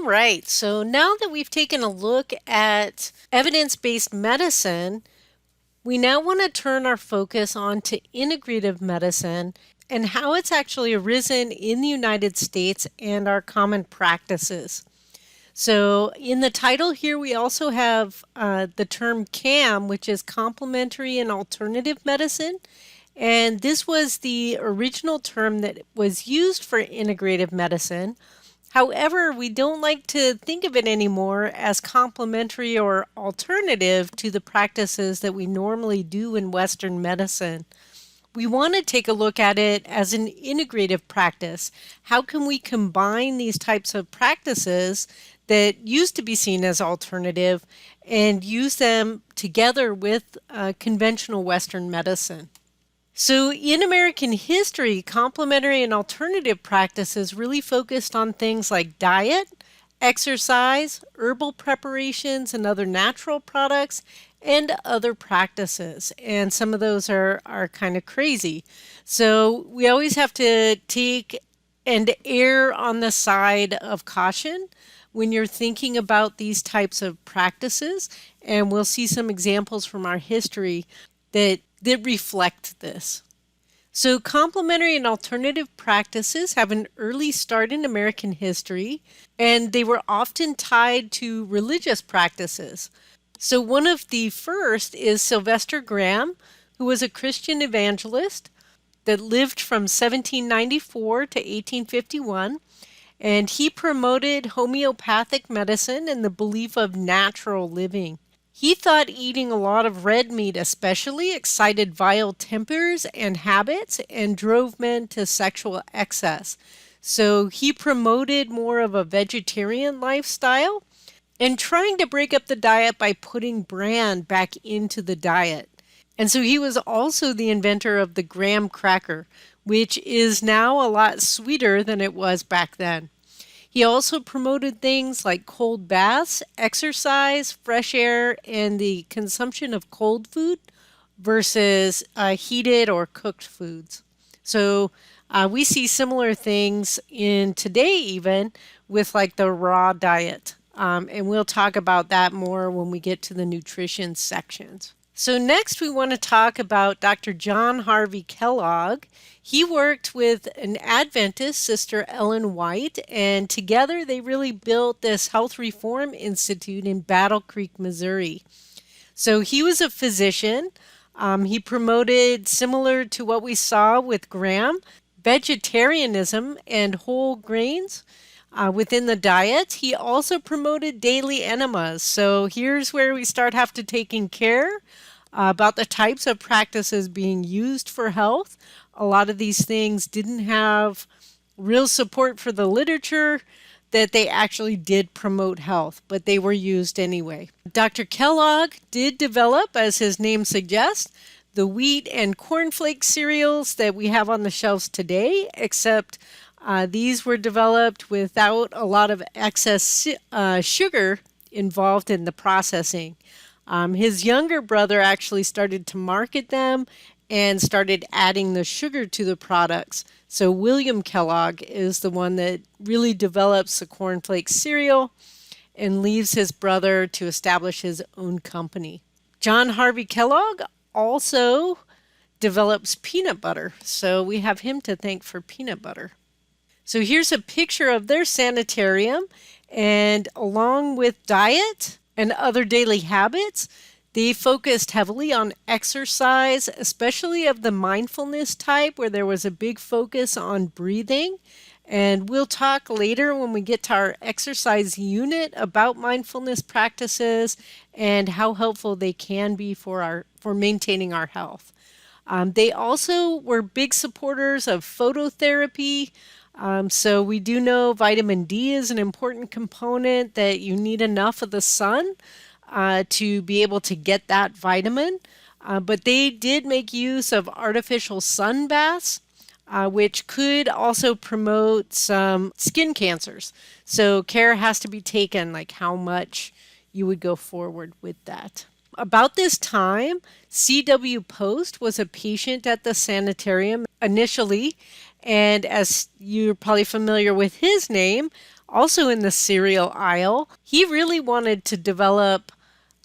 All right, so now that we've taken a look at evidence-based medicine, we now want to turn our focus on to integrative medicine and how it's actually arisen in the United States and our common practices. So, in the title here, we also have the term CAM, which is complementary and alternative medicine. And this was the original term that was used for integrative medicine. However, we don't like to think of it anymore as complementary or alternative to the practices that we normally do in Western medicine. We want to take a look at it as an integrative practice. How can we combine these types of practices that used to be seen as alternative and use them together with conventional Western medicine? So, in American history, complementary and alternative practices really focused on things like diet, exercise, herbal preparations, and other natural products, and other practices. And some of those are kind of crazy. So, we always have to take and err on the side of caution when you're thinking about these types of practices. And we'll see some examples from our history that reflect this. So, complementary and alternative practices have an early start in American history, and they were often tied to religious practices. So, one of the first is Sylvester Graham, who was a Christian evangelist that lived from 1794 to 1851, and he promoted homeopathic medicine and the belief of natural living. He thought eating a lot of red meat especially excited vile tempers and habits and drove men to sexual excess. So he promoted more of a vegetarian lifestyle and trying to break up the diet by putting bran back into the diet. And so he was also the inventor of the graham cracker, which is now a lot sweeter than it was back then. He also promoted things like cold baths, exercise, fresh air, and the consumption of cold food versus heated or cooked foods. So we see similar things in today even with like the raw diet. And we'll talk about that more when we get to the nutrition sections. So next we want to talk about Dr. John Harvey Kellogg. He worked with an Adventist, Sister Ellen White, and together they really built this Health Reform Institute in Battle Creek, Missouri. So he was a physician. He promoted, similar to what we saw with Graham, vegetarianism and whole grains within the diet. He also promoted daily enemas. So here's where we start have to taking care about the types of practices being used for health. A lot of these things didn't have real support for the literature that they actually did promote health, but they were used anyway. Dr. Kellogg did develop, as his name suggests, the wheat and cornflake cereals that we have on the shelves today, except these were developed without a lot of excess sugar involved in the processing. His younger brother actually started to market them and started adding the sugar to the products. So William Kellogg is the one that really develops the cornflake cereal and leaves his brother to establish his own company. John Harvey Kellogg also develops peanut butter. So we have him to thank for peanut butter. So here's a picture of their sanitarium, and along with diet and other daily habits, they focused heavily on exercise, especially of the mindfulness type, where there was a big focus on breathing. And we'll talk later when we get to our exercise unit about mindfulness practices and how helpful they can be for maintaining our health. They also were big supporters of phototherapy. So we do know vitamin D is an important component, that you need enough of the sun to be able to get that vitamin. But they did make use of artificial sun baths, which could also promote some skin cancers. So care has to be taken, like how much you would go forward with that. About this time, C.W. Post was a patient at the sanitarium initially, and as you're probably familiar with his name, also in the cereal aisle. He really wanted to develop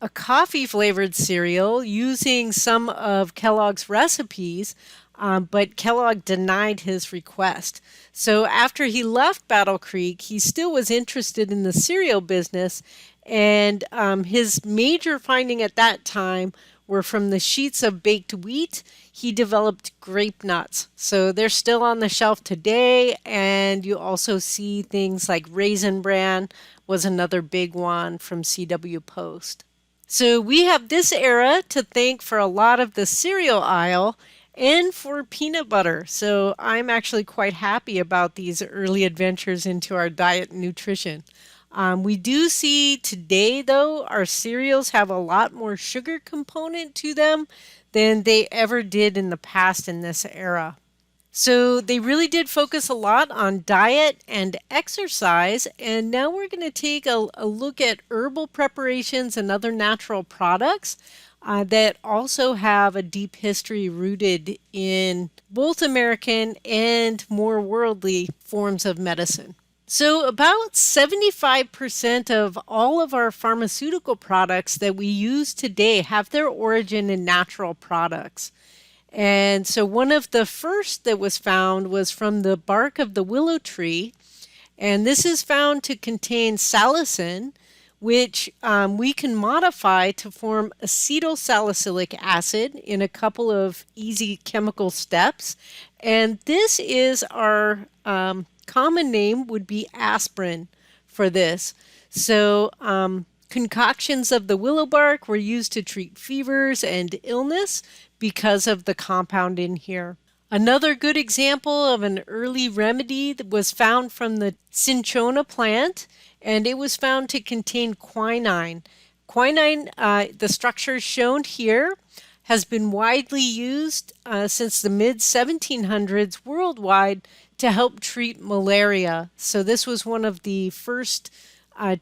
a coffee flavored cereal using some of Kellogg's recipes, but Kellogg denied his request. So after he left Battle Creek, he still was interested in the cereal business, and his major finding at that time were from the sheets of baked wheat. He developed grape nuts. So they're still on the shelf today, and you also see things like Raisin Bran was another big one from CW Post. So we have this era to thank for a lot of the cereal aisle and for peanut butter. So I'm actually quite happy about these early adventures into our diet and nutrition. We do see today, though, our cereals have a lot more sugar component to them than they ever did in the past in this era. So they really did focus a lot on diet and exercise. And now we're going to take a look at herbal preparations and other natural products that also have a deep history rooted in both American and more worldly forms of medicine. So, about 75% of all of our pharmaceutical products that we use today have their origin in natural products. And so one of the first that was found was from the bark of the willow tree. And this is found to contain salicin, which we can modify to form acetylsalicylic acid in a couple of easy chemical steps. And this is our common name would be aspirin for this. So concoctions of the willow bark were used to treat fevers and illness because of the compound in here. Another good example of an early remedy that was found from the cinchona plant, and it was found to contain quinine. Quinine, the structure shown here, has been widely used since the mid 1700s worldwide to help treat malaria. So this was one of the first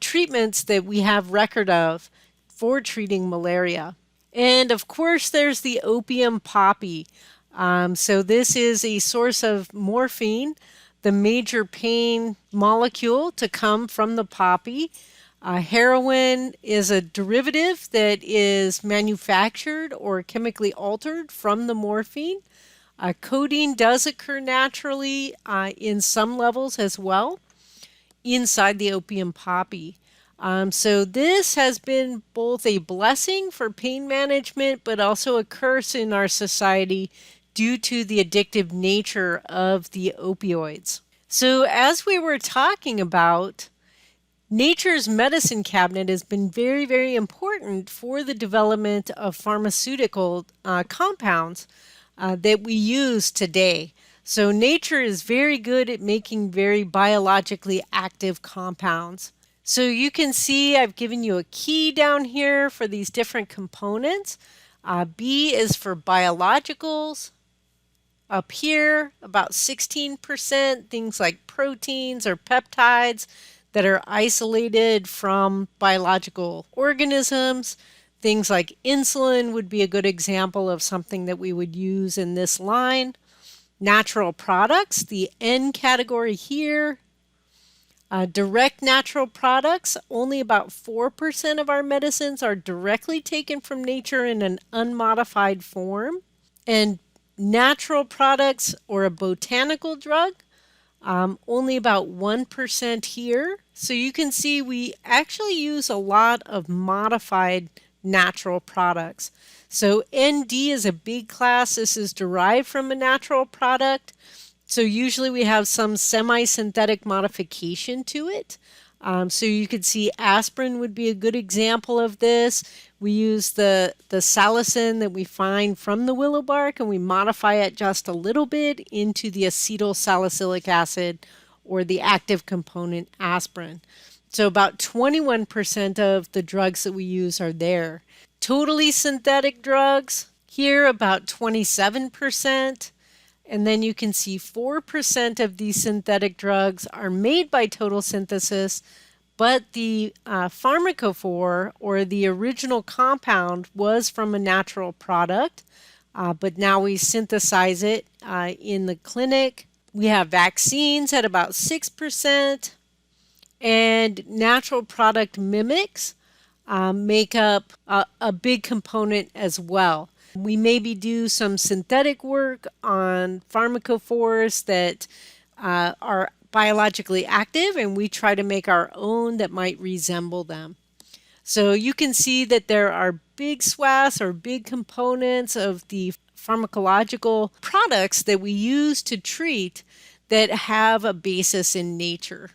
treatments that we have record of for treating malaria. And of course, there's the opium poppy. So this is a source of morphine, the major pain molecule to come from the poppy. Heroin is a derivative that is manufactured or chemically altered from the morphine. Codeine does occur naturally in some levels as well inside the opium poppy. So this has been both a blessing for pain management, but also a curse in our society due to the addictive nature of the opioids. So as we were talking about, nature's medicine cabinet has been very, very important for the development of pharmaceutical compounds that we use today. So nature is very good at making very biologically active compounds. So you can see I've given you a key down here for these different components. B is for biologicals. Up here, about 16%, things like proteins or peptides that are isolated from biological organisms. Things like insulin would be a good example of something that we would use in this line. Natural products, the N category here. Direct natural products, only about 4% of our medicines are directly taken from nature in an unmodified form. And natural products or a botanical drug, only about 1% here. So you can see we actually use a lot of modified natural products. So ND is a big class. This is derived from a natural product. So usually we have some semi-synthetic modification to it. So you could see aspirin would be a good example of this. We use the salicin that we find from the willow bark and we modify it just a little bit into the acetylsalicylic acid or the active component aspirin. So about 21% of the drugs that we use are there. Totally synthetic drugs, here about 27%. And then you can see 4% of these synthetic drugs are made by total synthesis, but the pharmacophore or the original compound was from a natural product, but now we synthesize it in the clinic. We have vaccines at about 6%, And natural product mimics make up a big component as well. We maybe do some synthetic work on pharmacophores that are biologically active, and we try to make our own that might resemble them. So you can see that there are big swaths or big components of the pharmacological products that we use to treat that have a basis in nature.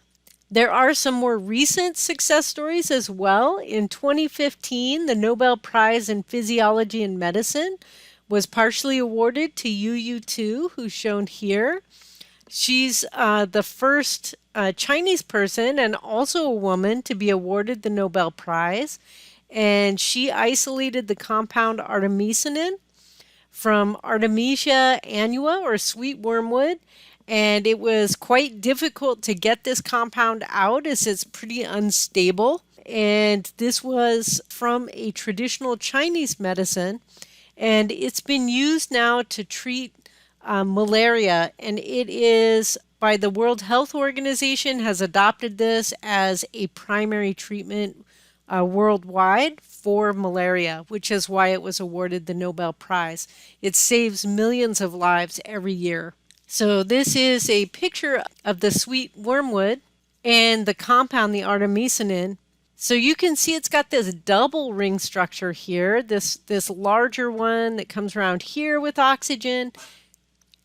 There are some more recent success stories as well. In 2015, the Nobel Prize in Physiology and Medicine was partially awarded to Yu Tu, who's shown here. She's the first Chinese person and also a woman to be awarded the Nobel Prize. And she isolated the compound artemisinin from Artemisia annua or sweet wormwood. And it was quite difficult to get this compound out as it's pretty unstable. And this was from a traditional Chinese medicine. And it's been used now to treat malaria. And it is by the World Health Organization has adopted this as a primary treatment worldwide for malaria, which is why it was awarded the Nobel Prize. It saves millions of lives every year. So this is a picture of the sweet wormwood and the compound, the artemisinin. So you can see it's got this double ring structure here, this larger one that comes around here with oxygen,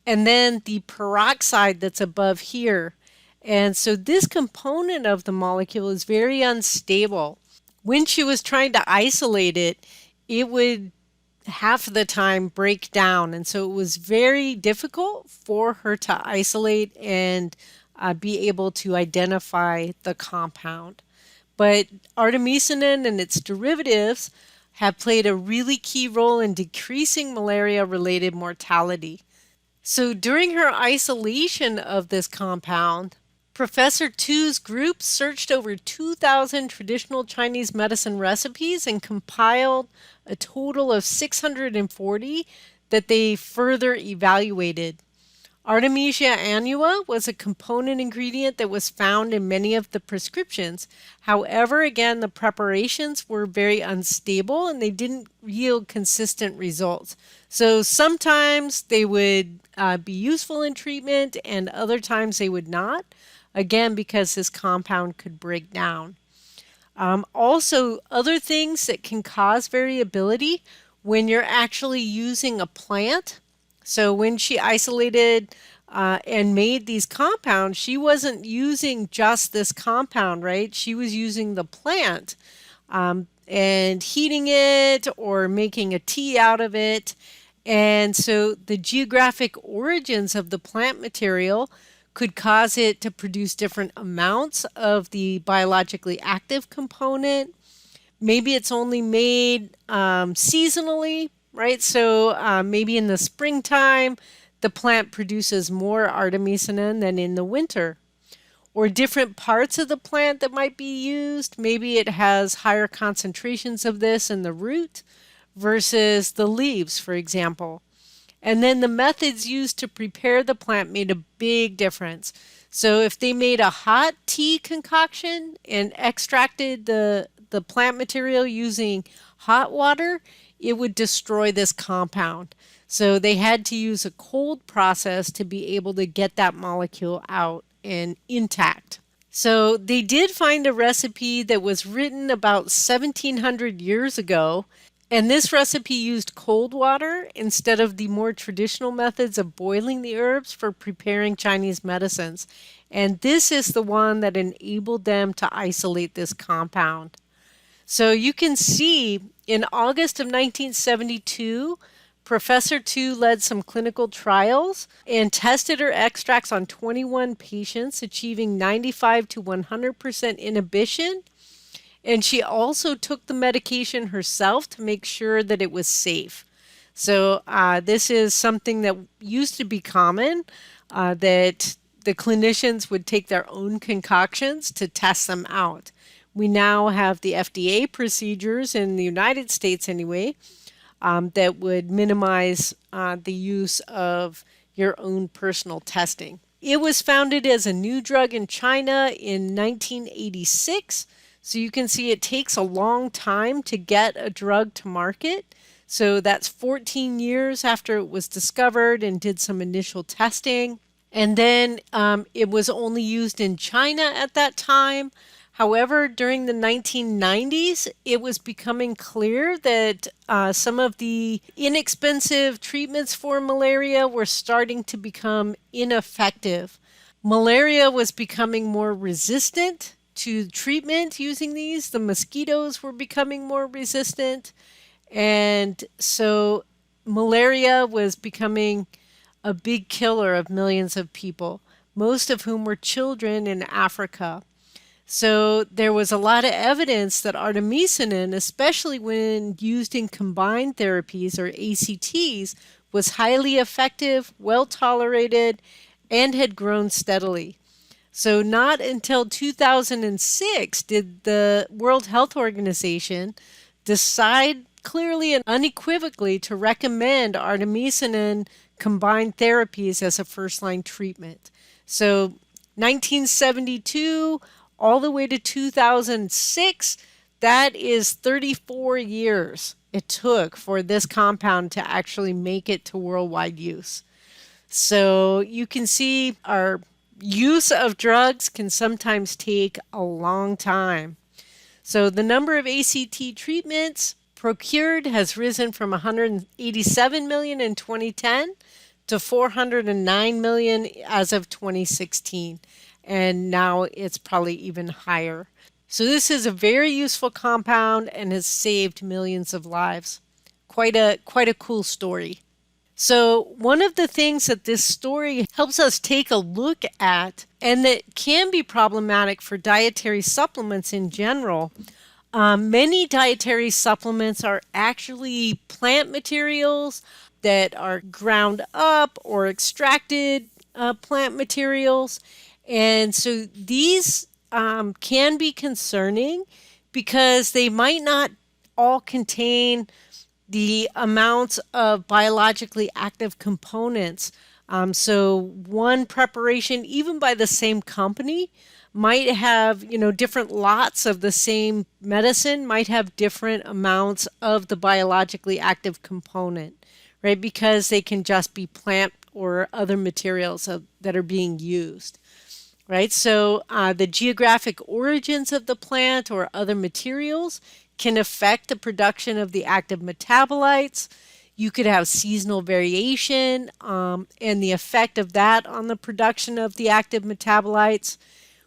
and then the peroxide that's above here. And so this component of the molecule is very unstable. When she was trying to isolate it, it would half the time break down. And so it was very difficult for her to isolate and be able to identify the compound. But artemisinin and its derivatives have played a really key role in decreasing malaria-related mortality. So during her isolation of this compound, Professor Tu's group searched over 2,000 traditional Chinese medicine recipes and compiled a total of 640 that they further evaluated. Artemisia annua was a component ingredient that was found in many of the prescriptions. However, again, the preparations were very unstable and they didn't yield consistent results. So sometimes they would be useful in treatment and other times they would not, again, because this compound could break down. Also, other things that can cause variability when you're actually using a plant. So when she isolated and made these compounds, she wasn't using just this compound, right? She was using the plant and heating it or making a tea out of it. And so the geographic origins of the plant material could cause it to produce different amounts of the biologically active component. Maybe it's only made seasonally, right? So maybe in the springtime, the plant produces more artemisinin than in the winter. Or different parts of the plant that might be used. Maybe it has higher concentrations of this in the root versus the leaves, for example. And then the methods used to prepare the plant made a big difference. So if they made a hot tea concoction and extracted the plant material using hot water, it would destroy this compound. So they had to use a cold process to be able to get that molecule out and intact. So they did find a recipe that was written about 1700 years ago. And this recipe used cold water instead of the more traditional methods of boiling the herbs for preparing Chinese medicines. And this is the one that enabled them to isolate this compound. So you can see in August of 1972, Professor Tu led some clinical trials and tested her extracts on 21 patients, achieving 95 to 100% inhibition. And she also took the medication herself to make sure that it was safe. So this is something that used to be common, that the clinicians would take their own concoctions to test them out. We now have the FDA procedures in the United States anyway, that would minimize the use of your own personal testing. It was founded as a new drug in China in 1986. So you can see it takes a long time to get a drug to market. So that's 14 years after it was discovered and did some initial testing. And then it was only used in China at that time. However, during the 1990s, it was becoming clear that some of the inexpensive treatments for malaria were starting to become ineffective. Malaria was becoming more resistant to treatment using these. The mosquitoes were becoming more resistant. And so malaria was becoming a big killer of millions of people, most of whom were children in Africa. So there was a lot of evidence that artemisinin, especially when used in combined therapies or ACTs, was highly effective, well tolerated, and had grown steadily. So not until 2006 did the World Health Organization decide clearly and unequivocally to recommend artemisinin combined therapies as a first-line treatment. So 1972 all the way to 2006, that is 34 years it took for this compound to actually make it to worldwide use. So you can see our use of drugs can sometimes take a long time. So the number of ACT treatments procured has risen from 187 million in 2010 to 409 million as of 2016. And now it's probably even higher. So this is a very useful compound and has saved millions of lives. Quite a cool story. So one of the things that this story helps us take a look at, and that can be problematic for dietary supplements in general, many dietary supplements are actually plant materials that are ground up or extracted plant materials. And so these can be concerning because they might not all contain the amounts of biologically active components. So one preparation, even by the same company, might have, different lots of the same medicine might have different amounts of the biologically active component, right? Because they can just be plant or other materials that are being used. Right, so the geographic origins of the plant or other materials can affect the production of the active metabolites. You could have seasonal variation and the effect of that on the production of the active metabolites.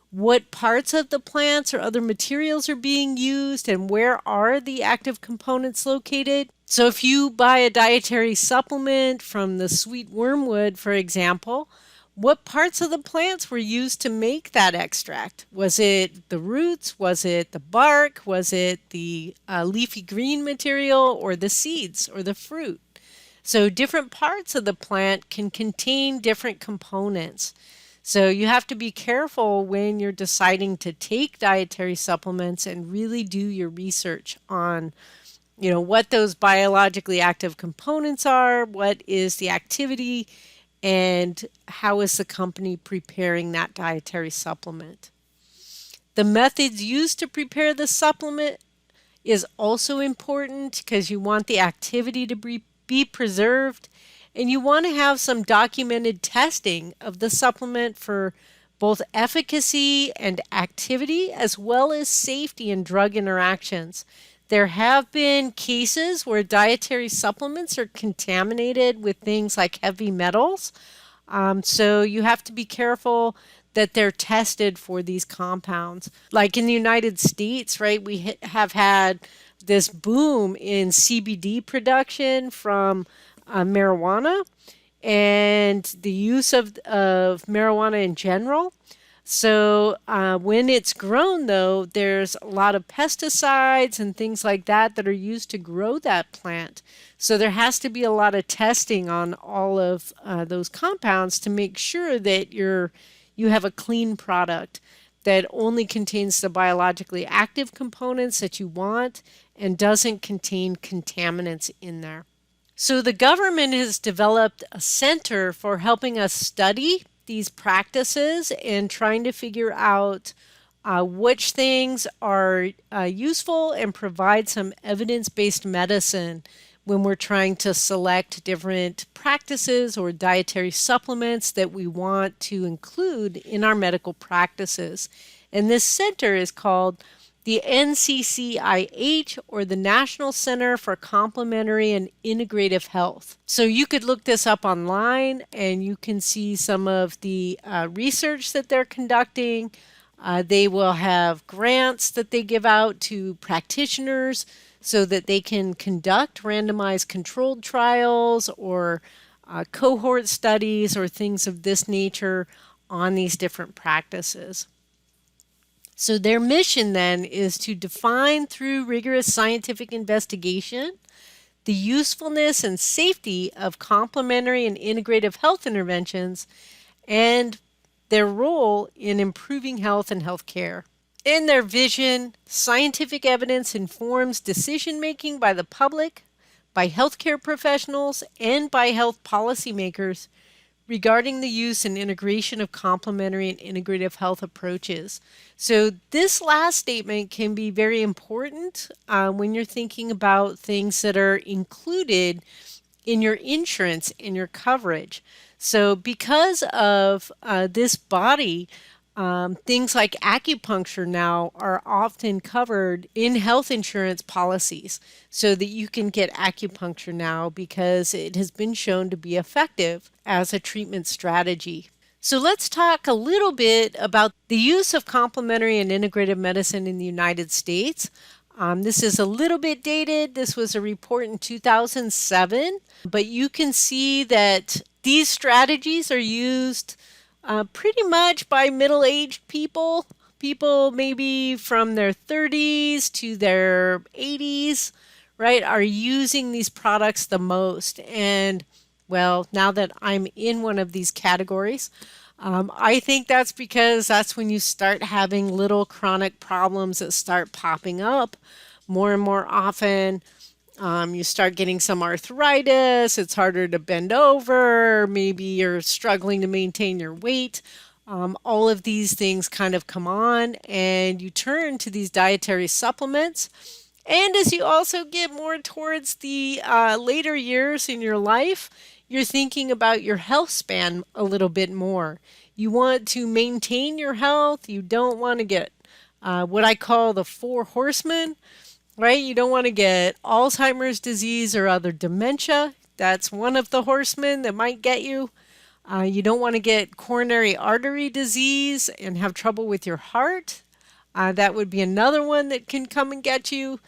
What parts of the plants or other materials are being used and where are the active components located? So if you buy a dietary supplement from the sweet wormwood, for example, what parts of the plants were used to make that extract? Was it the roots? Was it the bark? Was it the leafy green material or the seeds or the fruit? So different parts of the plant can contain different components. So you have to be careful when you're deciding to take dietary supplements and really do your research on what those biologically active components are, what is the activity, and how is the company preparing that dietary supplement. The methods used to prepare the supplement is also important because you want the activity to be preserved, and you want to have some documented testing of the supplement for both efficacy and activity, as well as safety and drug interactions. There have been cases where dietary supplements are contaminated with things like heavy metals. So you have to be careful that they're tested for these compounds. Like in the United States, right, we have had this boom in CBD production from marijuana and the use of marijuana in general. So when it's grown, though, there's a lot of pesticides and things like that that are used to grow that plant. So there has to be a lot of testing on all of those compounds to make sure that you have a clean product that only contains the biologically active components that you want and doesn't contain contaminants in there. So the government has developed a center for helping us study these practices and trying to figure out which things are useful and provide some evidence-based medicine when we're trying to select different practices or dietary supplements that we want to include in our medical practices. And this center is called the NCCIH, or the National Center for Complementary and Integrative Health. So you could look this up online and you can see some of the research that they're conducting. They will have grants that they give out to practitioners so that they can conduct randomized controlled trials or cohort studies or things of this nature on these different practices. So their mission then is to define through rigorous scientific investigation the usefulness and safety of complementary and integrative health interventions and their role in improving health and health care. In their vision, scientific evidence informs decision making by the public, by healthcare professionals, and by health policymakers regarding the use and integration of complementary and integrative health approaches. So this last statement can be very important when you're thinking about things that are included in your insurance, in your coverage. So because of this body, things like acupuncture now are often covered in health insurance policies so that you can get acupuncture now because it has been shown to be effective as a treatment strategy. So let's talk a little bit about the use of complementary and integrative medicine in the United States. This is a little bit dated. This was a report in 2007, but you can see that these strategies are used pretty much by middle-aged people, people maybe from their 30s to their 80s, right, are using these products the most. And well, now that I'm in one of these categories, I think that's because that's when you start having little chronic problems that start popping up more and more often. You start getting some arthritis, it's harder to bend over, maybe you're struggling to maintain your weight. All of these things kind of come on, and you turn to these dietary supplements. And as you also get more towards the later years in your life, you're thinking about your health span a little bit more. You want to maintain your health. You don't want to get what I call the four horsemen, right? You don't want to get Alzheimer's disease or other dementia. That's one of the horsemen that might get you. You don't want to get coronary artery disease and have trouble with your heart. That would be another one that can come and get you.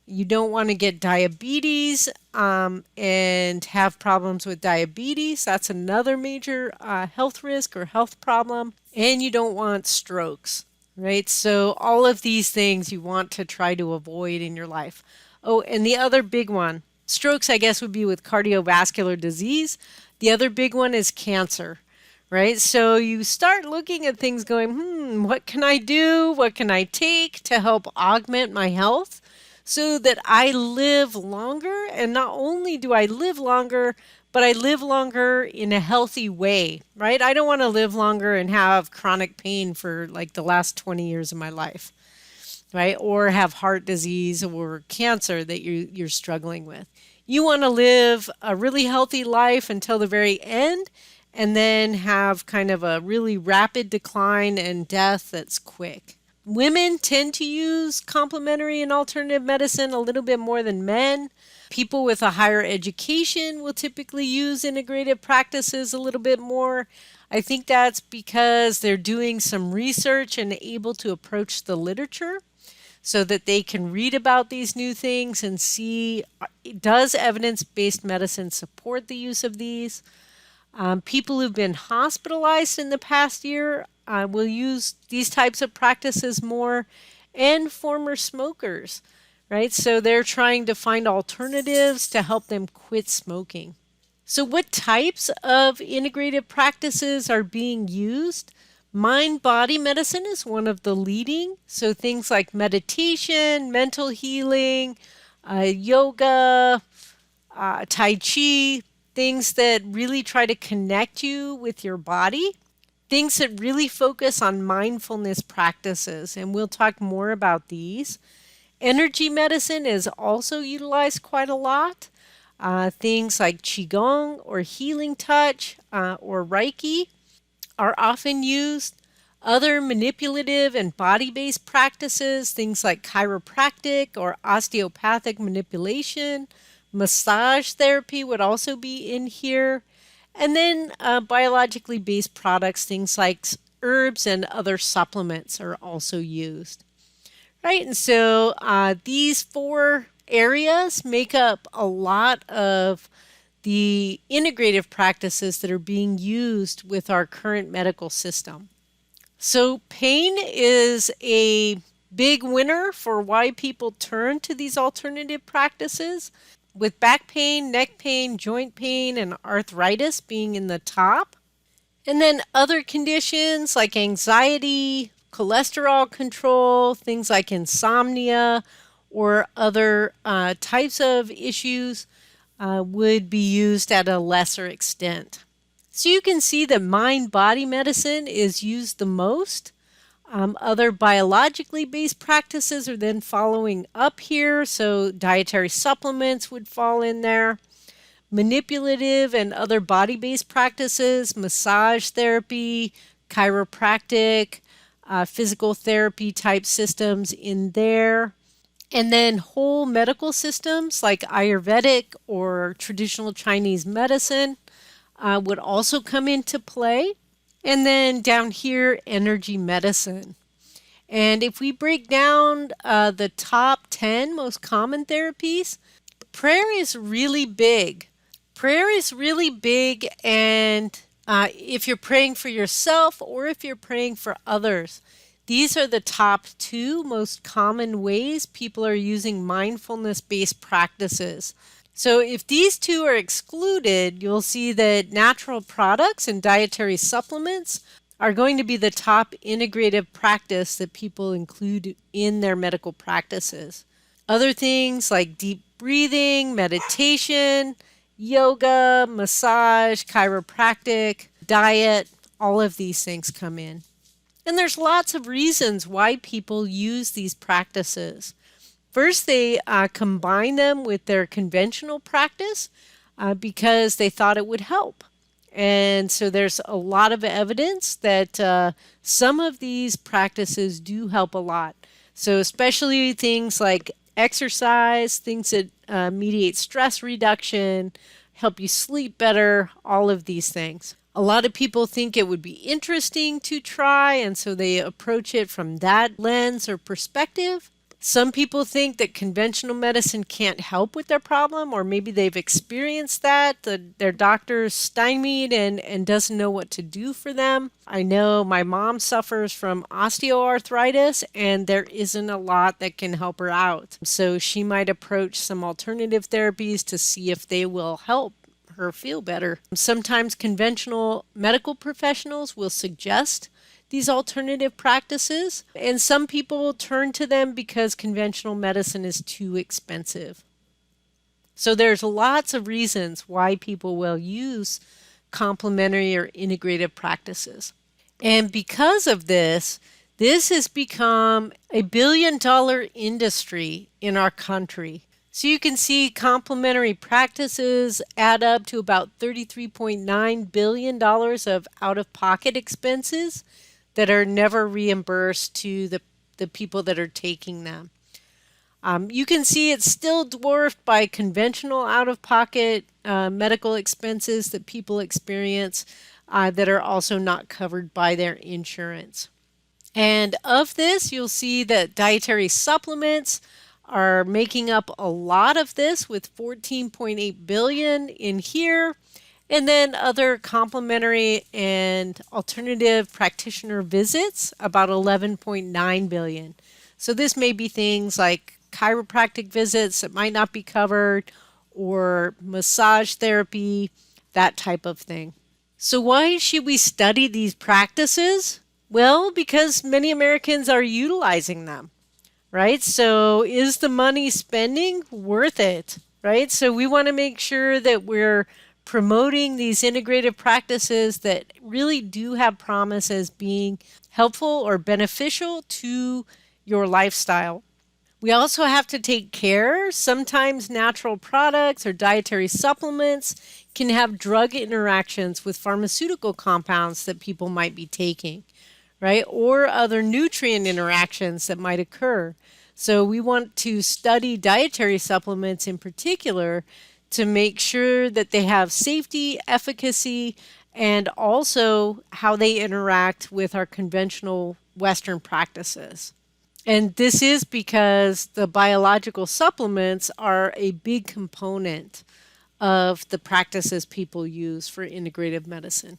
You don't want to get diabetes and have problems with diabetes. That's another major health risk or health problem. And you don't want strokes, right? So all of these things you want to try to avoid in your life. Oh, and the other big one, strokes, I guess, would be with cardiovascular disease. The other big one is cancer, right? So you start looking at things going, what can I do? What can I take to help augment my health so that I live longer? And not only do I live longer, but I live longer in a healthy way, right? I don't want to live longer and have chronic pain for like the last 20 years of my life, right? Or have heart disease or cancer that you're struggling with. You want to live a really healthy life until the very end and then have kind of a really rapid decline and death that's quick. Women tend to use complementary and alternative medicine a little bit more than men. People with a higher education will typically use integrative practices a little bit more. I think that's because they're doing some research and able to approach the literature so that they can read about these new things and see, does evidence-based medicine support the use of these? People who've been hospitalized in the past year will use these types of practices more, and former smokers, right? So they're trying to find alternatives to help them quit smoking. So what types of integrative practices are being used? Mind-body medicine is one of the leading. So things like meditation, mental healing, yoga, Tai Chi, things that really try to connect you with your body. things that really focus on mindfulness practices, and we'll talk more about these. Energy medicine is also utilized quite a lot. Things like Qigong or healing touch or Reiki are often used. Other manipulative and body based practices, things like chiropractic or osteopathic manipulation, massage therapy would also be in here. And then biologically based products, things like herbs and other supplements are also used. Right, and so these four areas make up a lot of the integrative practices that are being used with our current medical system. So, pain is a big winner for why people turn to these alternative practices, with back pain, neck pain, joint pain, and arthritis being in the top. And then other conditions like anxiety, cholesterol control, things like insomnia, or other types of issues would be used at a lesser extent. So you can see that mind-body medicine is used the most. Other biologically based practices are then following up here. So dietary supplements would fall in there. Manipulative and other body-based practices, massage therapy, chiropractic, physical therapy type systems in there. And then whole medical systems like Ayurvedic or traditional Chinese medicine would also come into play. And then down here, energy medicine. And if we break down the top 10 most common therapies, prayer is really big. Prayer is really big, and if you're praying for yourself or if you're praying for others, these are the top two most common ways people are using mindfulness-based practices. So if these two are excluded, you'll see that natural products and dietary supplements are going to be the top integrative practice that people include in their medical practices. Other things like deep breathing, meditation, yoga, massage, chiropractic, diet, all of these things come in. And there's lots of reasons why people use these practices. First, they combine them with their conventional practice because they thought it would help. And so there's a lot of evidence that some of these practices do help a lot. So especially things like exercise, things that mediate stress reduction, help you sleep better, all of these things. A lot of people think it would be interesting to try, and so they approach it from that lens or perspective. Some people think that conventional medicine can't help with their problem, or maybe they've experienced that their doctor's stymied and doesn't know what to do for them. I know my mom suffers from osteoarthritis, and there isn't a lot that can help her out. So she might approach some alternative therapies to see if they will help her feel better. Sometimes conventional medical professionals will suggest these alternative practices, and some people turn to them because conventional medicine is too expensive. So there's lots of reasons why people will use complementary or integrative practices. And because of this, this has become a billion-dollar industry in our country. So you can see complementary practices add up to about $33.9 billion of out-of-pocket expenses that are never reimbursed to the people that are taking them. You can see it's still dwarfed by conventional out-of-pocket medical expenses that people experience that are also not covered by their insurance. And of this, you'll see that dietary supplements are making up a lot of this with $14.8 billion in here. And then other complementary and alternative practitioner visits, about $11.9 billion. So this may be things like chiropractic visits that might not be covered, or massage therapy, that type of thing. So why should we study these practices? Well, because many Americans are utilizing them, right? So is the money spending worth it, right? So we want to make sure that we're promoting these integrative practices that really do have promise as being helpful or beneficial to your lifestyle. We also have to take care. Sometimes natural products or dietary supplements can have drug interactions with pharmaceutical compounds that people might be taking, right? Or other nutrient interactions that might occur. So we want to study dietary supplements in particular to make sure that they have safety, efficacy, and also how they interact with our conventional Western practices. And this is because the biological supplements are a big component of the practices people use for integrative medicine.